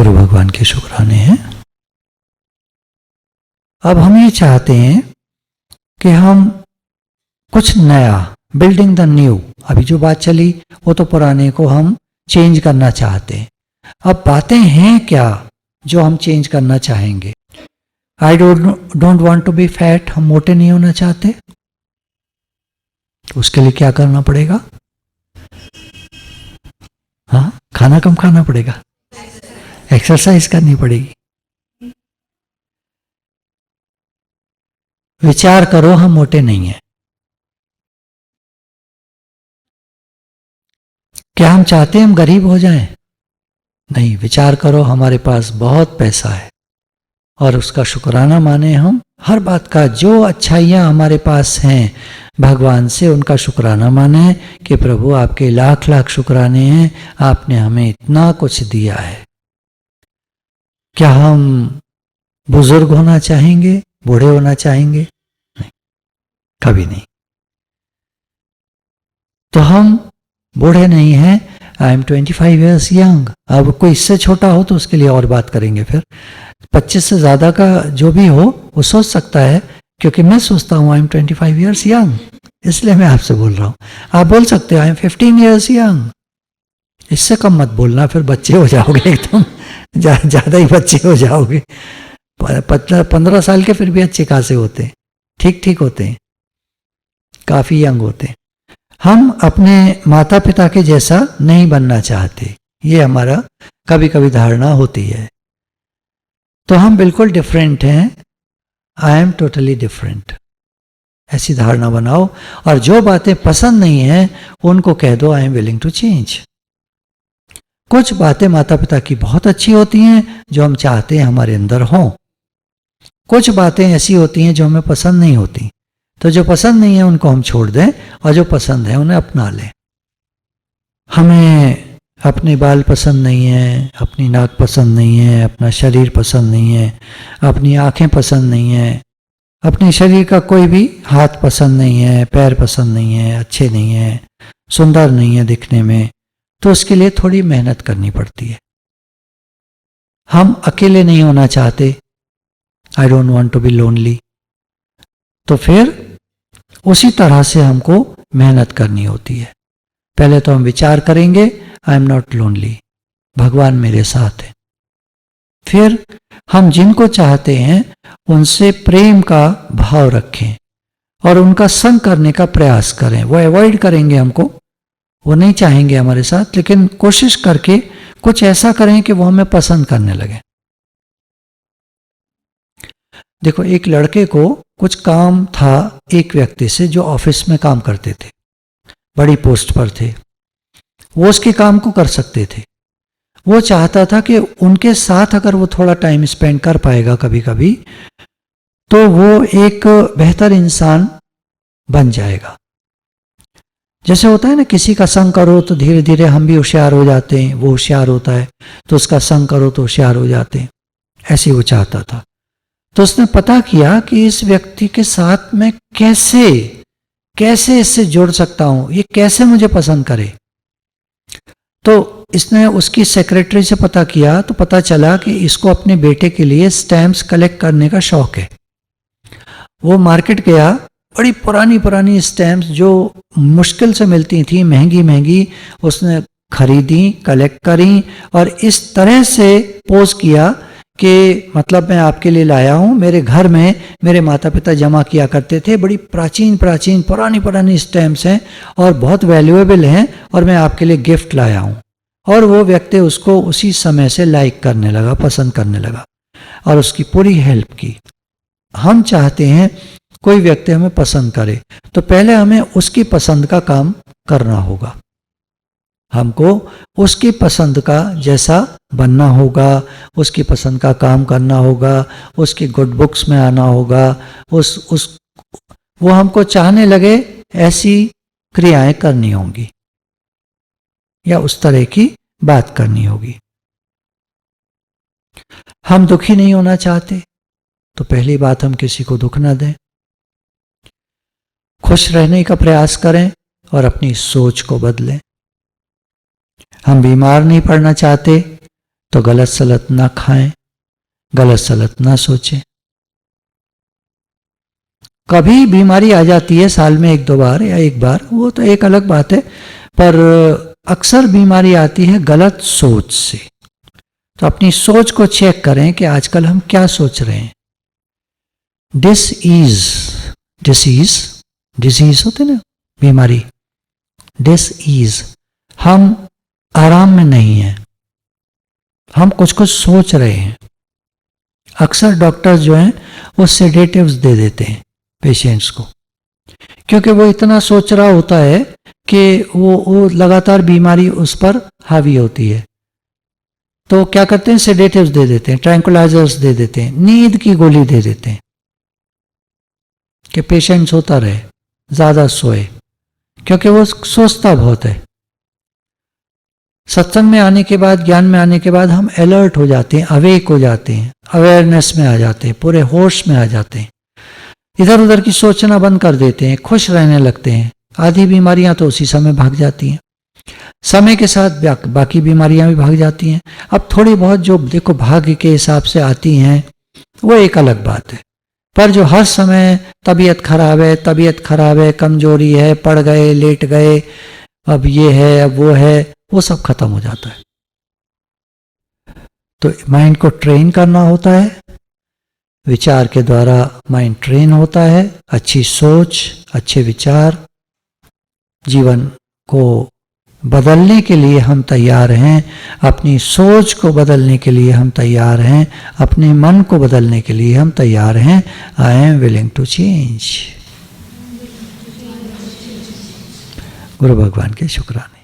गुरु भगवान के शुक्राने हैं। अब हम ये चाहते हैं कि हम कुछ नया, बिल्डिंग द न्यू, अभी जो बात चली वो तो पुराने को हम चेंज करना चाहते हैं। अब बातें हैं क्या जो हम चेंज करना चाहेंगे? I don't want to be fat, हम मोटे नहीं होना चाहते। उसके लिए क्या करना पड़ेगा? हाँ, खाना कम खाना पड़ेगा, एक्सरसाइज करनी पड़ेगी। विचार करो, हम मोटे नहीं हैं। क्या हम चाहते हैं हम गरीब हो जाएं? नहीं, विचार करो हमारे पास बहुत पैसा है और उसका शुक्राना माने हम हर बात का, जो अच्छाइयाँ हमारे पास हैं भगवान से उनका शुक्राना माने कि प्रभु आपके लाख लाख शुक्राने हैं, आपने हमें इतना कुछ दिया है। क्या हम बुजुर्ग होना चाहेंगे, बूढ़े होना चाहेंगे? नहीं, कभी नहीं। तो हम बूढ़े नहीं हैं। I M 25 years young. अब कोई इससे छोटा हो तो उसके लिए और बात करेंगे। फिर 25 से ज़्यादा का जो भी हो वो सोच सकता है, क्योंकि मैं सोचता हूँ आई एम 25 ईयर्स यंग, इसलिए मैं आपसे बोल रहा हूँ। आप बोल सकते हो आई एम 15 ईयर्स यंग, इससे कम मत बोलना, फिर बच्चे हो जाओगे एकदम, ज़्यादा ही बच्चे हो जाओगे। 15 साल के फिर भी अच्छे खासे होते हैं, ठीक ठीक होते हैं, काफ़ी यंग होते हैं। हम अपने माता पिता के जैसा नहीं बनना चाहते, ये हमारा कभी कभी धारणा होती है। तो हम बिल्कुल डिफरेंट हैं, आई एम टोटली डिफरेंट, ऐसी धारणा बनाओ। और जो बातें पसंद नहीं हैं उनको कह दो I am willing to change. कुछ बातें माता पिता की बहुत अच्छी होती हैं जो हम चाहते हैं हमारे अंदर हों, कुछ बातें ऐसी होती हैं जो हमें पसंद नहीं होती। तो जो पसंद नहीं है उनको हम छोड़ दें और जो पसंद है उन्हें अपना लें। हमें अपने बाल पसंद नहीं है, अपनी नाक पसंद नहीं है, अपना शरीर पसंद नहीं है, अपनी आंखें पसंद नहीं है, अपने शरीर का कोई भी हाथ पसंद नहीं है, पैर पसंद नहीं है, अच्छे नहीं है, सुंदर नहीं है दिखने में, तो उसके लिए थोड़ी मेहनत करनी पड़ती है। हम अकेले नहीं होना चाहते, I don't want to be lonely, तो फिर उसी तरह से हमको मेहनत करनी होती है। पहले तो हम विचार करेंगे आई एम नॉट लोनली, भगवान मेरे साथ है। फिर हम जिनको चाहते हैं उनसे प्रेम का भाव रखें और उनका संग करने का प्रयास करें। वो अवॉइड करेंगे हमको, वो नहीं चाहेंगे हमारे साथ, लेकिन कोशिश करके कुछ ऐसा करें कि वो हमें पसंद करने लगे। देखो, एक लड़के को कुछ काम था एक व्यक्ति से जो ऑफिस में काम करते थे, बड़ी पोस्ट पर थे, वो उसके काम को कर सकते थे। वो चाहता था कि उनके साथ अगर वो थोड़ा टाइम स्पेंड कर पाएगा कभी कभी तो वो एक बेहतर इंसान बन जाएगा। जैसे होता है ना, किसी का संग करो तो धीरे धीरे हम भी होशियार हो जाते हैं, वो होशियार होता है तो उसका संग करो तो होशियार हो जाते हैं। ऐसे वो चाहता था। तो उसने पता किया कि इस व्यक्ति के साथ मैं कैसे इससे जुड़ सकता हूं, ये कैसे मुझे पसंद करे। तो इसने उसकी सेक्रेटरी से पता किया तो पता चला कि इसको अपने बेटे के लिए स्टैम्प्स कलेक्ट करने का शौक है। वो मार्केट गया, बड़ी पुरानी स्टैम्प्स जो मुश्किल से मिलती थी, महंगी महंगी, उसने खरीदी, कलेक्ट करी और इस तरह से पोज किया कि मतलब मैं आपके लिए लाया हूँ, मेरे घर में मेरे माता पिता जमा किया करते थे, बड़ी प्राचीन पुरानी स्टैम्प्स हैं और बहुत वैल्यूएबल हैं और मैं आपके लिए गिफ्ट लाया हूँ। और वो व्यक्ति उसको उसी समय से लाइक करने लगा, पसंद करने लगा और उसकी पूरी हेल्प की। हम चाहते हैं कोई व्यक्ति हमें पसंद करे तो पहले हमें उसकी पसंद का काम करना होगा, हमको उसकी पसंद का जैसा बनना होगा, उसकी पसंद का काम करना होगा, उसकी गुड बुक्स में आना होगा, वो हमको चाहने लगे ऐसी क्रियाएं करनी होंगी या उस तरह की बात करनी होगी। हम दुखी नहीं होना चाहते तो पहली बात हम किसी को दुख ना दें, खुश रहने का प्रयास करें और अपनी सोच को बदलें। हम बीमार नहीं पड़ना चाहते तो गलत सलत ना खाएं, गलत सलत ना सोचें। कभी बीमारी आ जाती है साल में 1-2 बार या 1 बार, वो तो एक अलग बात है, पर अक्सर बीमारी आती है गलत सोच से। तो अपनी सोच को चेक करें कि आजकल हम क्या सोच रहे हैं। डिसीज होते ना, बीमारी, डिसीज, हम आराम में नहीं हैं, हम कुछ कुछ सोच रहे हैं। अक्सर डॉक्टर्स जो हैं वो सेडेटिव्स दे देते हैं पेशेंट्स को, क्योंकि वो इतना सोच रहा होता है कि वो लगातार बीमारी उस पर हावी होती है। तो क्या करते हैं, सेडेटिव्स दे देते हैं, ट्रैंकुलाइजर्स दे देते हैं, नींद की गोली दे देते हैं कि पेशेंट सोता रहे, ज़्यादा सोए, क्योंकि वो सोचता बहुत है। सत्संग में आने के बाद, ज्ञान में आने के बाद हम अलर्ट हो जाते हैं, अवेक हो जाते हैं, अवेयरनेस में आ जाते हैं, पूरे होश में आ जाते हैं, इधर उधर की सोचना बंद कर देते हैं, खुश रहने लगते हैं। आधी बीमारियां तो उसी समय भाग जाती हैं, समय के साथ बाकी बीमारियां भी भाग जाती हैं। अब थोड़ी बहुत जो देखो भाग्य के हिसाब से आती हैं वो एक अलग बात है, पर जो हर समय तबीयत खराब है, कमजोरी है, पड़ गए, लेट गए, अब ये है, अब वो है, वो सब खत्म हो जाता है। तो माइंड को ट्रेन करना होता है, विचार के द्वारा माइंड ट्रेन होता है। अच्छी सोच, अच्छे विचार, जीवन को बदलने के लिए हम तैयार हैं, अपनी सोच को बदलने के लिए हम तैयार हैं, अपने मन को बदलने के लिए हम तैयार हैं। I am willing to change. गुरु भगवान के शुक्राने।